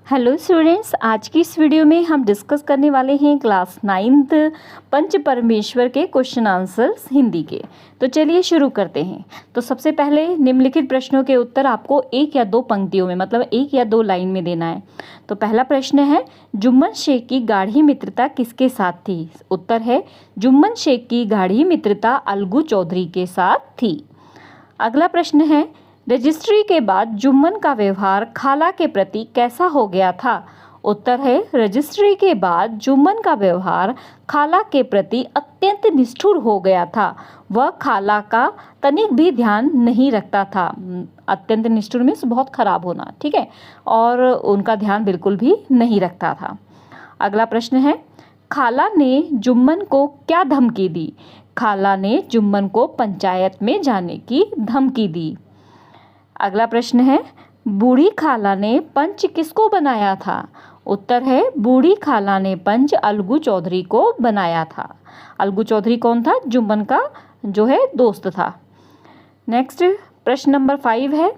Hello students, आज की इस वीडियो में हम डिस्कस करने वाले हैं क्लास 9th पंच परमेश्वर के क्वेश्चन आंसर्स हिंदी के। तो चलिए शुरू करते हैं। तो सबसे पहले निम्नलिखित प्रश्नों के उत्तर आपको एक या दो पंक्तियों में मतलब एक या दो लाइन में देना है। तो पहला प्रश्न है, जुम्मन शेख की गाढ़ी मित्रता किसके साथ थी? उत्तर है जुम्मन शेख की गाढ़ी मित्रता अलगू चौधरी के साथ थी। अगला प्रश्न है, रजिस्ट्री के बाद जुम्मन का व्यवहार खाला के प्रति कैसा हो गया था? उत्तर है रजिस्ट्री के बाद जुम्मन का व्यवहार खाला के प्रति अत्यंत निष्ठुर हो गया था। वह खाला का तनिक भी ध्यान नहीं रखता था। अत्यंत निष्ठुर मीन्स बहुत खराब होना, ठीक है, और उनका ध्यान बिल्कुल भी नहीं रखता था। अगला प्रश्न है, खाला ने जुम्मन को क्या धमकी दी? खाला ने जुम्मन को पंचायत में जाने की धमकी दी। अगला प्रश्न है, बूढ़ी खाला ने पंच किसको बनाया था? उत्तर है बूढ़ी खाला ने पंच अलगू चौधरी को बनाया था। अलगू चौधरी कौन था? जुम्मन का जो है दोस्त था। नेक्स्ट प्रश्न नंबर 5 है,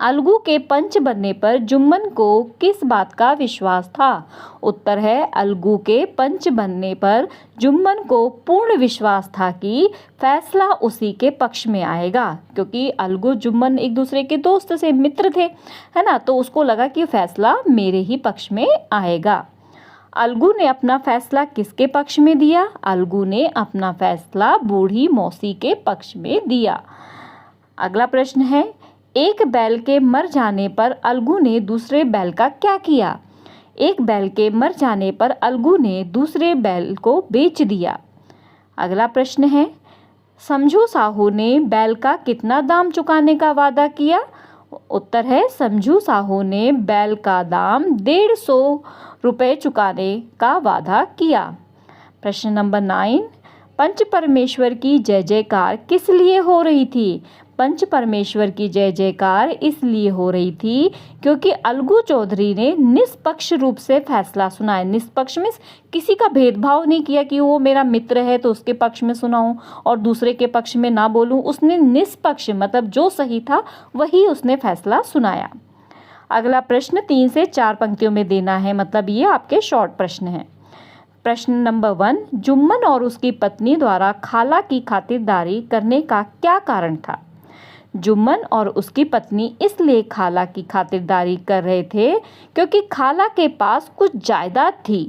अलगू के पंच बनने पर जुम्मन को किस बात का विश्वास था? उत्तर है अलगू के पंच बनने पर जुम्मन को पूर्ण विश्वास था कि फैसला उसी के पक्ष में आएगा, क्योंकि अलगू जुम्मन एक दूसरे के दोस्त से मित्र थे, है ना, तो उसको लगा कि फैसला मेरे ही पक्ष में आएगा। अलगू ने अपना फैसला किसके पक्ष में दिया? अलगू ने अपना फैसला बूढ़ी मौसी के पक्ष में दिया। अगला प्रश्न है, एक बैल के मर जाने पर अलगू ने दूसरे बैल का क्या किया? एक बैल के मर जाने पर अलगू ने दूसरे बैल को बेच दिया। अगला प्रश्न है, समझू साहू ने बैल का कितना दाम चुकाने का वादा किया? उत्तर है समझू साहू ने बैल का दाम 150 रुपये चुकाने का वादा किया। प्रश्न नंबर 9, पंच परमेश्वर की जय जयकार किस लिए हो रही थी? पंच परमेश्वर की जय जयकार इसलिए हो रही थी क्योंकि अलगू चौधरी ने निष्पक्ष रूप से फैसला सुनाया। निष्पक्ष मीन्स किसी का भेदभाव नहीं किया कि वो मेरा मित्र है तो उसके पक्ष में सुनाऊं और दूसरे के पक्ष में ना बोलूं। उसने निष्पक्ष मतलब जो सही था वही उसने फैसला सुनाया। अगला प्रश्न 3 से 4 पंक्तियों में देना है, मतलब ये आपके शॉर्ट प्रश्न हैं। प्रश्न नंबर 1, जुम्मन और उसकी पत्नी द्वारा खाला की खातिरदारी करने का क्या कारण था? जुम्मन और उसकी पत्नी इसलिए खाला की खातिरदारी कर रहे थे क्योंकि खाला के पास कुछ जायदाद थी।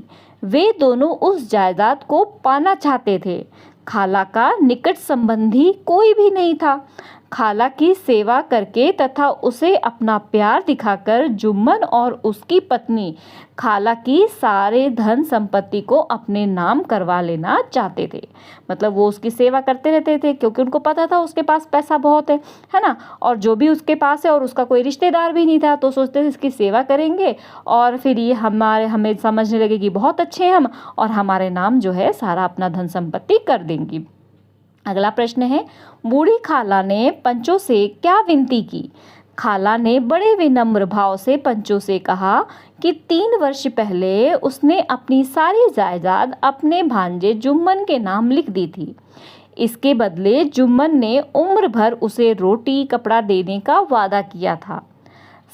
वे दोनों उस जायदाद को पाना चाहते थे। खाला का निकट संबंधी कोई भी नहीं था। खाला की सेवा करके तथा उसे अपना प्यार दिखाकर जुम्मन और उसकी पत्नी खाला की सारे धन संपत्ति को अपने नाम करवा लेना चाहते थे। मतलब वो उसकी सेवा करते रहते थे क्योंकि उनको पता था उसके पास पैसा बहुत है ना, और जो भी उसके पास है और उसका कोई रिश्तेदार भी नहीं था तो सोचते थे इसकी सेवा करेंगे और फिर ये हमें समझने लगे कि बहुत अच्छे हैं हम और हमारे नाम जो है सारा अपना धन संपत्ति कर देंगी। अगला प्रश्न है, बूढ़ी खाला ने पंचों से क्या विनती की? खाला ने बड़े विनम्र भाव से पंचों से कहा कि 3 वर्ष पहले उसने अपनी सारी जायदाद अपने भांजे जुम्मन के नाम लिख दी थी। इसके बदले जुम्मन ने उम्र भर उसे रोटी कपड़ा देने का वादा किया था।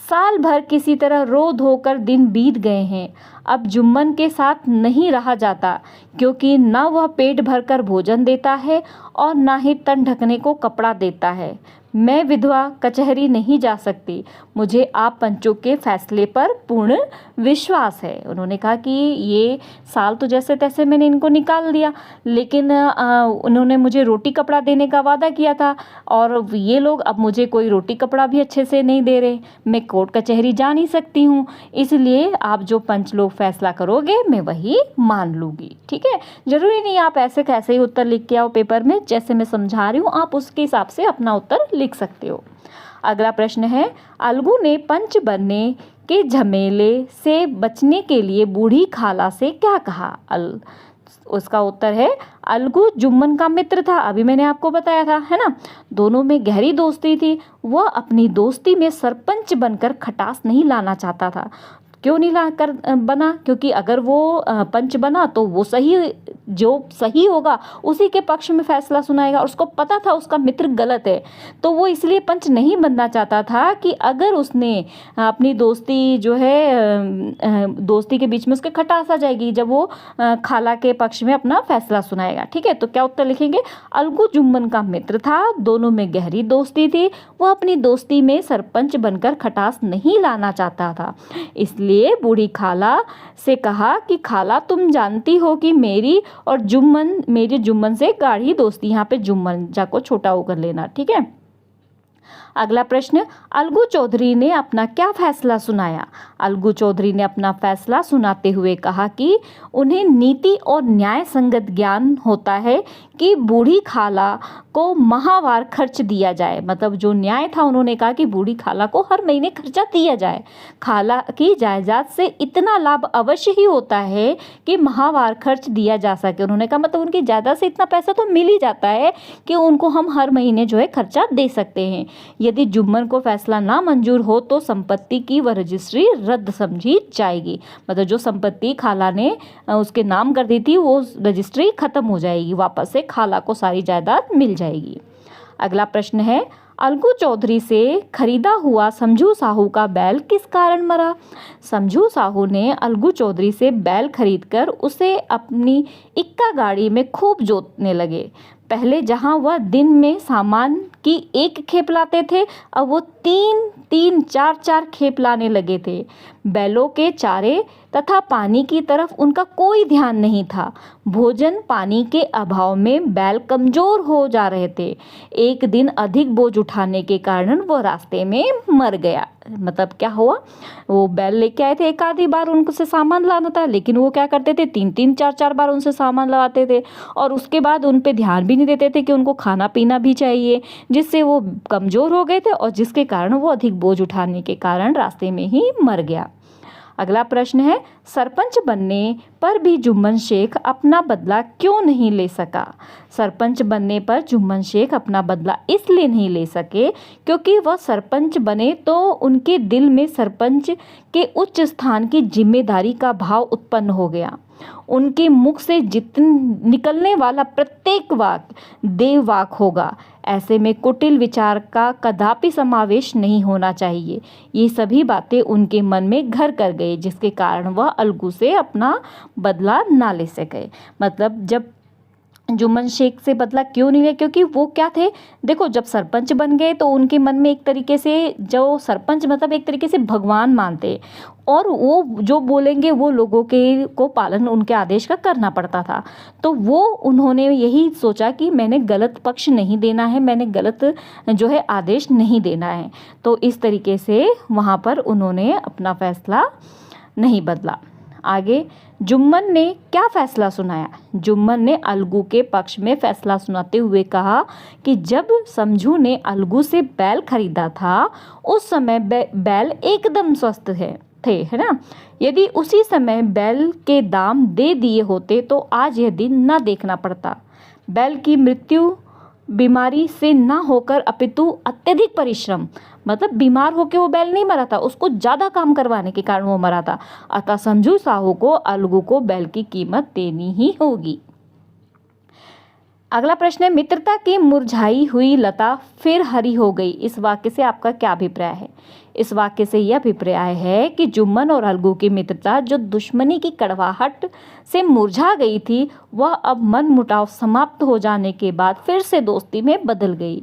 साल भर किसी तरह रो धोकर दिन बीत गए हैं। अब जुम्मन के साथ नहीं रहा जाता क्योंकि न वह पेट भरकर भोजन देता है और न ही तन ढकने को कपड़ा देता है। मैं विधवा कचहरी नहीं जा सकती। मुझे आप पंचों के फैसले पर पूर्ण विश्वास है। उन्होंने कहा कि ये साल तो जैसे तैसे मैंने इनको निकाल दिया, लेकिन उन्होंने मुझे रोटी कपड़ा देने का वादा किया था और ये लोग अब मुझे कोई रोटी कपड़ा भी अच्छे से नहीं दे रहे। मैं कोर्ट कचहरी जा नहीं सकती हूँ, इसलिए आप जो पंच लोग फैसला करोगे मैं वही मान लूँगी। ठीक है, ज़रूरी नहीं आप ऐसे कैसे ही उत्तर लिख के आओ पेपर में, जैसे मैं समझा रही हूँ आप उसके हिसाब से अपना उत्तर लिख सकते हो। अगला प्रश्न है, अलगू ने पंच बनने के झमेले से बचने के लिए बूढ़ी खाला से क्या कहा? उसका उत्तर है अलगू जुम्मन का मित्र था, अभी मैंने आपको बताया था, है ना, दोनों में गहरी दोस्ती थी। वह अपनी दोस्ती में सरपंच बनकर खटास नहीं लाना चाहता था। क्यों नहीं ला कर बना? क्योंकि अगर वो पंच बना तो वो सही जो सही होगा उसी के पक्ष में फैसला सुनाएगा, और उसको पता था उसका मित्र गलत है, तो वो इसलिए पंच नहीं बनना चाहता था कि अगर उसने अपनी दोस्ती जो है दोस्ती के बीच में उसके खटास आ जाएगी जब वो खाला के पक्ष में अपना फैसला सुनाएगा। ठीक है, तो क्या उत्तर लिखेंगे? अलगू जुम्मन का मित्र था, दोनों में गहरी दोस्ती थी, वह अपनी दोस्ती में सरपंच बनकर खटास नहीं लाना चाहता था, इसलिए बूढ़ी खाला से कहा कि खाला तुम जानती हो कि मेरी जुम्मन से गाढ़ी दोस्ती, यहाँ पे जुम्मन जा को छोटा होकर लेना। ठीक है, अगला प्रश्न, अलगू चौधरी ने अपना क्या फैसला सुनाया? अलगू चौधरी ने अपना फैसला सुनाते हुए कहा कि उन्हें नीति और न्याय संगत ज्ञान होता है कि बूढ़ी खाला को माहवार खर्च दिया जाए। मतलब जो न्याय था, उन्होंने कहा कि बूढ़ी खाला को हर महीने खर्चा दिया जाए। खाला की जायदाद से इतना लाभ अवश्य ही होता है कि माहवार खर्च दिया जा सके। उन्होंने कहा मतलब उनकी जायदाद से इतना पैसा तो मिल ही जाता है कि उनको हम हर महीने जो है खर्चा दे सकते हैं। यदि जुम्मन को फैसला ना मंजूर हो तो संपत्ति की वह रजिस्ट्री रद्द समझी जाएगी। मतलब जो संपत्ति खाला ने उसके नाम कर दी थी वो रजिस्ट्री खत्म हो जाएगी, वापस से खाला को सारी जायदाद मिल जाएगी। अगला प्रश्न है, अलगू चौधरी से खरीदा हुआ समझू साहू का बैल किस कारण मरा? समझू साहू ने अलगू चौधरी से बैल खरीदकर उसे अपनी इक्का गाड़ी में खूब जोतने लगे। पहले जहां वह दिन में सामान की एक खेप लाते थे, अब वो तीन चार खेप लाने लगे थे। बैलों के चारे तथा पानी की तरफ उनका कोई ध्यान नहीं था। भोजन पानी के अभाव में बैल कमजोर हो जा रहे थे। एक दिन अधिक बोझ उठाने के कारण वो रास्ते में मर गया। मतलब क्या हुआ, वो बैल लेके आए थे, एक आधी बार उनको से सामान लाना था, लेकिन वो क्या करते थे, तीन चार बार उनसे सामान लाते थे, और उसके बाद उन पे ध्यान भी नहीं देते थे कि उनको खाना पीना भी चाहिए, जिससे वो कमज़ोर हो गए थे और जिसके कारण वो अधिक बोझ उठाने के कारण रास्ते में ही मर गया। अगला प्रश्न है, सरपंच बनने पर भी जुम्मन शेख अपना बदला क्यों नहीं ले सका? सरपंच बनने पर जुम्मन शेख अपना बदला इसलिए नहीं ले सके क्योंकि वह सरपंच बने तो उनके दिल में सरपंच के उच्च स्थान की जिम्मेदारी का भाव उत्पन्न हो गया। उनके मुख से निकलने वाला प्रत्येक वाक्य देववाक होगा। ऐसे में कुटिल विचार का कदापि समावेश नहीं होना चाहिए। ये सभी बातें उनके मन में घर कर गए, जिसके कारण वह अलगू से अपना बदला ना ले सके। मतलब जब जुम्मन शेख से बदला क्यों नहीं लिया, क्योंकि वो क्या थे, देखो जब सरपंच बन गए तो उनके मन में एक तरीके से, जो सरपंच मतलब एक तरीके से भगवान मानते, और वो जो बोलेंगे वो लोगों के को पालन उनके आदेश का करना पड़ता था। तो वो उन्होंने यही सोचा कि मैंने गलत पक्ष नहीं देना है, मैंने गलत जो है आदेश नहीं देना है, तो इस तरीके से वहाँ पर उन्होंने अपना फैसला नहीं बदला। आगे जुम्मन ने क्या फैसला सुनाया? जुम्मन ने अलगू के पक्ष में फैसला सुनाते हुए कहा कि जब समझू ने अलगू से बैल खरीदा था उस समय बैल एकदम स्वस्थ थे, है ना। यदि उसी समय बैल के दाम दे दिए होते तो आज यह दिन न देखना पड़ता। बैल की मृत्यु बीमारी से ना होकर अपितु अत्यधिक परिश्रम, मतलब बीमार होकर वो बैल नहीं मरा था, उसको ज़्यादा काम करवाने के कारण वो मरा था। अतः समझू साहू को अलगू को बैल की कीमत देनी ही होगी। अगला प्रश्न है, मित्रता की मुरझाई हुई लता फिर हरी हो गई। इस वाक्य से आपका क्या अभिप्राय है? इस वाक्य से यह अभिप्राय है कि जुम्मन और अलगू की मित्रता जो दुश्मनी की कड़वाहट से मुरझा गई थी, वह अब मन मुटाव समाप्त हो जाने के बाद फिर से दोस्ती में बदल गई।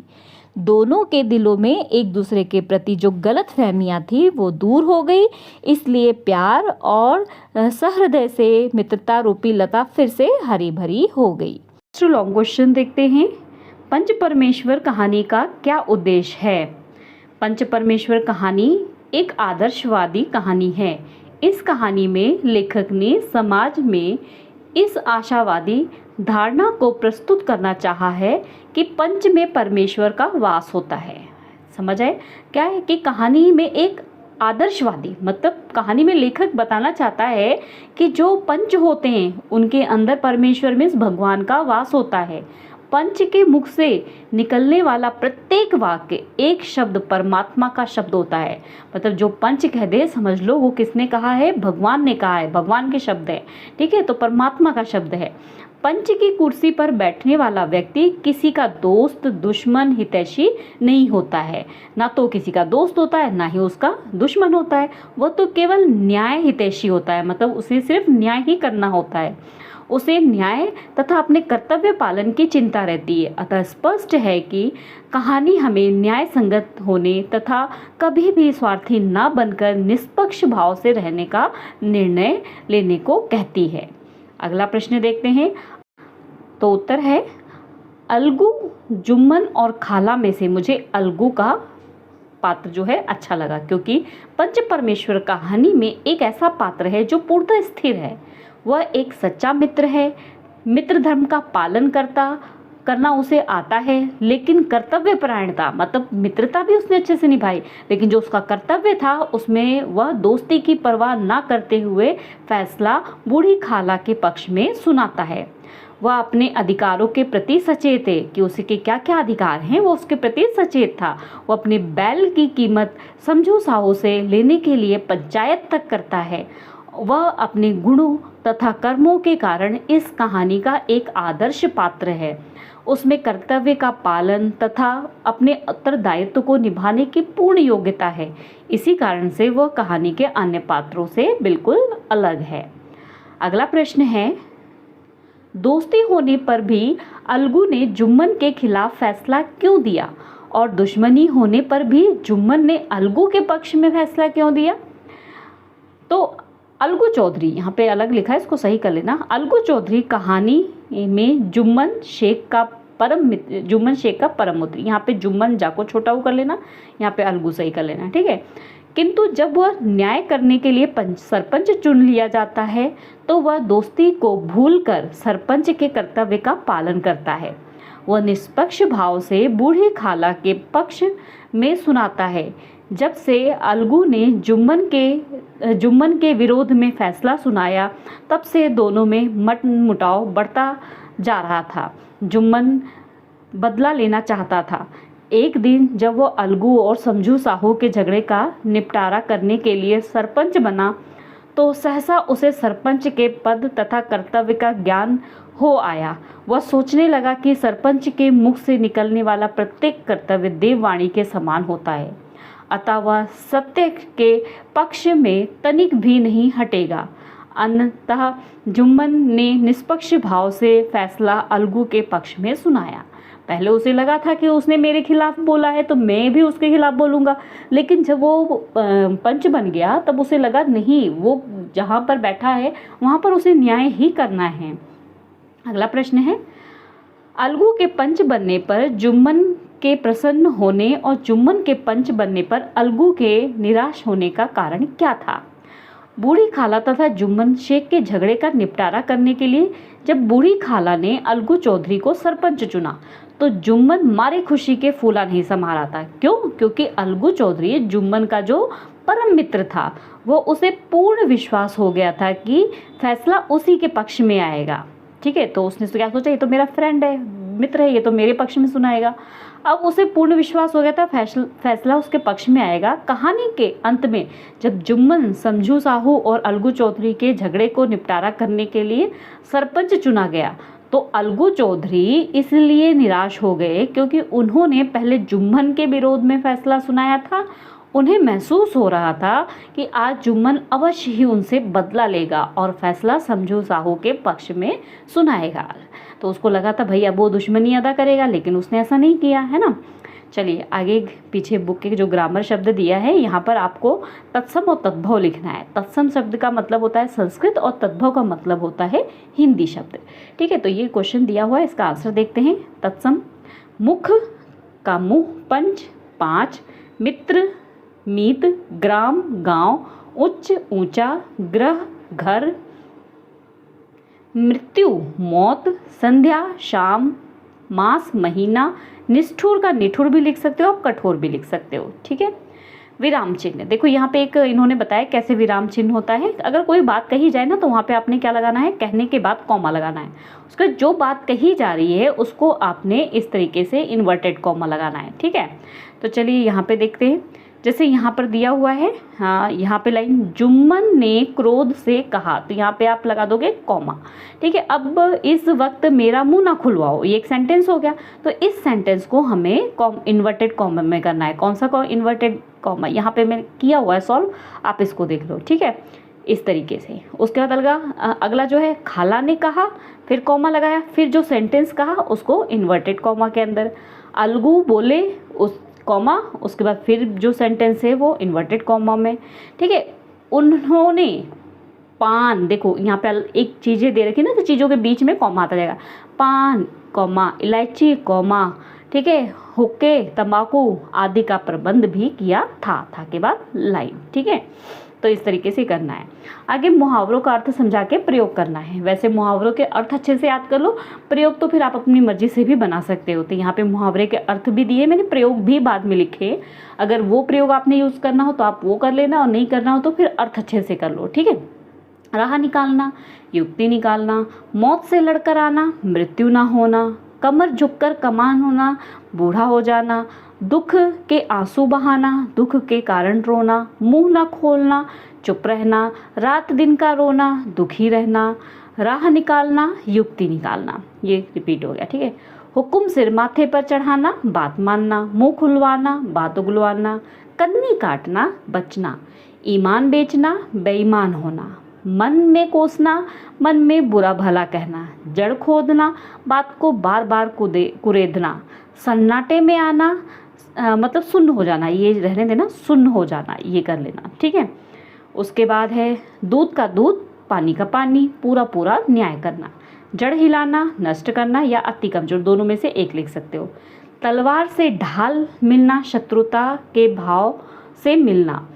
दोनों के दिलों में एक दूसरे के प्रति जो गलत फहमियाँ थी वो दूर हो गई, इसलिए प्यार और सहृदय से मित्रता रूपी लता फिर से हरी भरी हो गई। लॉन्ग क्वेश्चन देखते हैं। पंच परमेश्वर कहानी का क्या उद्देश्य है? पंच परमेश्वर कहानी एक आदर्शवादी कहानी है। इस कहानी में लेखक ने समाज में इस आशावादी धारणा को प्रस्तुत करना चाहा है कि पंच में परमेश्वर का वास होता है। समझ आए? क्या है कि कहानी में एक आदर्शवादी, मतलब कहानी में लेखक बताना चाहता है कि जो पंच होते हैं उनके अंदर परमेश्वर में भगवान का वास होता है। पंच के मुख से निकलने वाला प्रत्येक वाक्य एक शब्द परमात्मा का शब्द होता है। मतलब जो पंच कह दे समझ लो वो किसने कहा है, भगवान ने कहा है, भगवान के शब्द है, ठीक है, तो परमात्मा का शब्द है। पंच की कुर्सी पर बैठने वाला व्यक्ति किसी का दोस्त, दुश्मन, हितैषी नहीं होता है। ना तो किसी का दोस्त होता है, ना ही उसका दुश्मन होता है, वह तो केवल न्याय हितैषी होता है। मतलब उसे सिर्फ न्याय ही करना होता है, उसे न्याय तथा अपने कर्तव्य पालन की चिंता रहती है। अतः स्पष्ट है कि कहानी हमें न्याय संगत होने तथा कभी भी स्वार्थी न बनकर निष्पक्ष भाव से रहने का निर्णय लेने को कहती है। अगला प्रश्न देखते हैं। तो उत्तर है अलगू, जुम्मन और खाला में से मुझे अलगू का पात्र जो है अच्छा लगा, क्योंकि पंच परमेश्वर कहानी में एक ऐसा पात्र है जो पूर्णतः स्थिर है। वह एक सच्चा मित्र है, मित्र धर्म का पालन करना उसे आता है, लेकिन कर्तव्य परायणता मतलब मित्रता भी उसने अच्छे से निभाई, लेकिन जो उसका कर्तव्य था उसमें वह दोस्ती की परवाह ना करते हुए फैसला बूढ़ी खाला के पक्ष में सुनाता है। वह अपने अधिकारों के प्रति सचेत है कि उसके क्या क्या अधिकार हैं, वो उसके प्रति सचेत था। वो अपने बैल की कीमत समझू साहू से लेने के लिए पंचायत तक करता है। वह अपने गुणों तथा कर्मों के कारण इस कहानी का एक आदर्श पात्र है। उसमें कर्तव्य का पालन तथा अपने उत्तरदायित्व को निभाने की पूर्ण योग्यता है। इसी कारण से वह कहानी के अन्य पात्रों से बिल्कुल अलग है। अगला प्रश्न है, दोस्ती होने पर भी अलगू ने जुम्मन के खिलाफ फैसला क्यों दिया और दुश्मनी होने पर भी जुम्मन ने अलगू के पक्ष में फैसला क्यों दिया? तो अलगू चौधरी, यहाँ पे अलग लिखा है, इसको सही कर लेना। अलगू चौधरी कहानी में जुम्मन शेख का परम मित्र, यहाँ पे जुम्मन जाको छोटा कर लेना, यहाँ पे अलगू सही कर लेना, ठीक है। किंतु जब वह न्याय करने के लिए सरपंच चुन लिया जाता है तो वह दोस्ती को भूलकर सरपंच के कर्तव्य का पालन करता है। वह निष्पक्ष भाव से बूढ़ी खाला के पक्ष में सुनाता है। जब से अलगू ने जुम्मन के विरोध में फैसला सुनाया, तब से दोनों में मनमुटाव बढ़ता जा रहा था। जुम्मन बदला लेना चाहता था। एक दिन जब वो अलगू और समझू साहू के झगड़े का निपटारा करने के लिए सरपंच बना, तो सहसा उसे सरपंच के पद तथा कर्तव्य का ज्ञान हो आया। वह सोचने लगा कि सरपंच के मुख से निकलने वाला प्रत्येक कर्तव्य देववाणी के समान होता है, अतः वह सत्य के पक्ष में तनिक भी नहीं हटेगा। अन्ततः जुम्मन ने निष्पक्ष भाव से फैसला अलगू के पक्ष में सुनाया। पहले उसे लगा था कि उसने मेरे खिलाफ बोला है तो मैं भी उसके खिलाफ बोलूँगा, लेकिन जब वो पंच बन गया तब उसे लगा नहीं, वो जहाँ पर बैठा है वहाँ पर उसे न्याय ही करना है। अगला प्रश्न है, अलगू के पंच बनने पर जुम्मन के प्रसन्न होने और जुम्मन के पंच बनने पर अलगू के निराश होने का कारण क्या था? बूढ़ी खाला तथा जुम्मन शेख के झगड़े का निपटारा करने के लिए जब बूढ़ी खाला ने अलगू चौधरी को सरपंच चुना तो जुम्मन मारे खुशी के फूला नहीं समा रहा था। क्यों? क्योंकि अलगू चौधरी जुम्मन का जो परम मित्र था, वो उसे पूर्ण विश्वास हो गया था कि फैसला उसी के पक्ष में आएगा, ठीक है। तो उसने क्या सोचा, ये तो मेरा फ्रेंड है, मित्र है, ये तो मेरे पक्ष में सुनाएगा। अब उसे पूर्ण विश्वास हो गया था फैसला उसके पक्ष में आएगा। कहानी के अंत में जब जुम्मन, समझू साहू और अलगू चौधरी के झगड़े को निपटारा करने के लिए सरपंच चुना गया तो अलगू चौधरी इसलिए निराश हो गए क्योंकि उन्होंने पहले जुम्मन के विरोध में फैसला सुनाया था। उन्हें महसूस हो रहा था कि आज जुम्मन अवश्य ही उनसे बदला लेगा और फैसला समझू साहू के पक्ष में सुनाएगा। तो उसको लगा था भाई अब वो दुश्मनी अदा करेगा, लेकिन उसने ऐसा नहीं किया, है ना। चलिए आगे पीछे बुक के जो ग्रामर शब्द दिया है यहाँ पर आपको तत्सम और तद्भव लिखना है। तत्सम शब्द का मतलब होता है संस्कृत और तद्भव का मतलब होता है हिंदी शब्द, ठीक है। तो ये क्वेश्चन दिया हुआ है, इसका आंसर देखते हैं। तत्सम, मुख का मुँह, पंच 5, मित्र मीत, ग्राम गांव, उच्च ऊंचा, ग्रह घर, मृत्यु मौत, संध्या शाम, मास महीना, निष्ठुर का निठुर भी लिख सकते हो, आप कठोर भी लिख सकते हो, ठीक है। विराम चिन्ह, देखो यहाँ पे एक इन्होंने बताया कैसे विराम चिन्ह होता है। अगर कोई बात कही जाए ना तो वहाँ पे आपने क्या लगाना है, कहने के बाद कॉमा लगाना है। उसके जो बात कही जा रही है उसको आपने इस तरीके से इन्वर्टेड कॉमा लगाना है, ठीक है। तो चलिए यहाँ पे देखते हैं, जैसे यहाँ पर दिया हुआ है, हाँ यहाँ पे लाइन, जुम्मन ने क्रोध से कहा, तो यहाँ पे आप लगा दोगे कॉमा, ठीक है। अब इस वक्त मेरा मुंह ना खुलवाओ, ये एक सेंटेंस हो गया। तो इस सेंटेंस को हमें इन्वर्टेड कॉमा में करना है। कौन सा इन्वर्टेड कॉमा, यहाँ पे मैंने किया हुआ है सॉल्व, आप इसको देख लो, ठीक है, इस तरीके से। उसके बाद अगला जो है, खाला ने कहा, फिर कॉमा लगाया, फिर जो सेंटेंस कहा उसको इन्वर्टेड कॉमा के अंदर। अलगू बोले, उस कॉमा, उसके बाद फिर जो सेंटेंस है वो इन्वर्टेड कॉमा में, ठीक है। उन्होंने पान, देखो यहाँ पे एक चीज़ें दे रखी ना, तो चीज़ों के बीच में कॉमा आता जाएगा। पान कॉमा, इलायची कॉमा, ठीक है, हुक्के तंबाकू आदि का प्रबंध भी किया था के बाद लाइन, ठीक है। तो इस तरीके से करना है। आगे मुहावरों का अर्थ समझा के प्रयोग करना है। वैसे मुहावरों के अर्थ अच्छे से याद कर लो, प्रयोग तो फिर आप अपनी मर्जी से भी बना सकते हो। तो यहाँ पे मुहावरे के अर्थ भी दिए, मैंने प्रयोग भी बाद में लिखे। अगर वो प्रयोग आपने यूज़ करना हो तो आप वो कर लेना, और नहीं करना हो तो फिर अर्थ अच्छे से कर लो, ठीक है। राह निकालना, युक्ति निकालना, मौत से लड़कर आना, मृत्यु ना होना, कमर झुककर कमान होना, बूढ़ा हो जाना, दुख के आंसू बहाना, दुख के कारण रोना, मुंह न खोलना, चुप रहना, रात दिन का रोना, दुखी रहना, राह निकालना, युक्ति निकालना, ये रिपीट हो गया, ठीक है। हुक्म सिर माथे पर चढ़ाना, बात मानना, मुंह खुलवाना, बात उगलवाना, कन्नी काटना, बचना, ईमान बेचना, बेईमान होना, मन में कोसना, मन में बुरा भला कहना, जड़ खोदना, बात को बार बार कुरेदना, सन्नाटे में आना, मतलब सुन्न हो जाना, ये रहने देना, सुन्न हो जाना, ये कर लेना, ठीक है। उसके बाद है दूध का दूध, पानी का पानी, पूरा पूरा न्याय करना, जड़ हिलाना, नष्ट करना, या अति कमजोर, दोनों में से एक लिख सकते हो। तलवार से ढाल मिलना, शत्रुता के भाव से मिलना,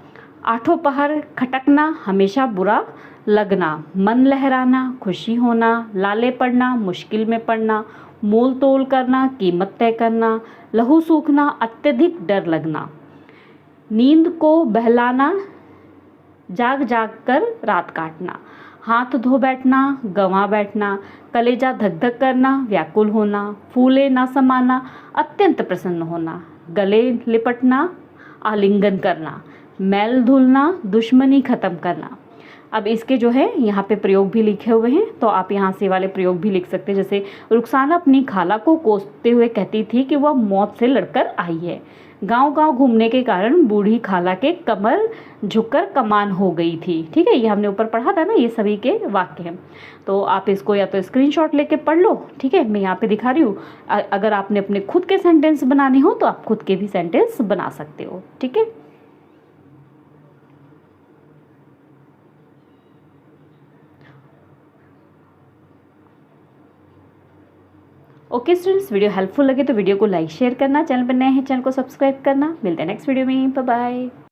आठों पहर खटकना, हमेशा बुरा लगना, मन लहराना, खुशी होना, लाले पड़ना, मुश्किल में पड़ना, मोल तोल करना, कीमत तय करना, लहू सूखना, अत्यधिक डर लगना, नींद को बहलाना, जाग जाग कर रात काटना, हाथ धो बैठना, गंवा बैठना, कलेजा धक धक करना, व्याकुल होना, फूले ना समाना, अत्यंत प्रसन्न होना, गले लिपटना, आलिंगन करना, मैल धुलना, दुश्मनी खत्म करना। अब इसके जो है यहाँ पे प्रयोग भी लिखे हुए हैं, तो आप यहाँ से वाले प्रयोग भी लिख सकते हैं। जैसे रुखसाना अपनी खाला को कोसते हुए कहती थी कि वह मौत से लड़कर आई है। गांव गांव घूमने के कारण बूढ़ी खाला के कमर झुककर कमान हो गई थी, ठीक है। ये हमने ऊपर पढ़ा था ना, ये सभी के वाक्य हैं। तो आप इसको या तो स्क्रीनशॉट लेके पढ़ लो, ठीक है, मैं यहाँ पे दिखा रही हूँ। अगर आपने अपने खुद के सेंटेंस बनाने हो तो आप खुद के भी सेंटेंस बना सकते हो, ठीक है। ओके स्टूडेंट्स, वीडियो हेल्पफुल लगे तो वीडियो को लाइक शेयर करना, चैनल पर नए हैं चैनल को सब्सक्राइब करना। मिलते हैं नेक्स्ट वीडियो में, बाय बाय।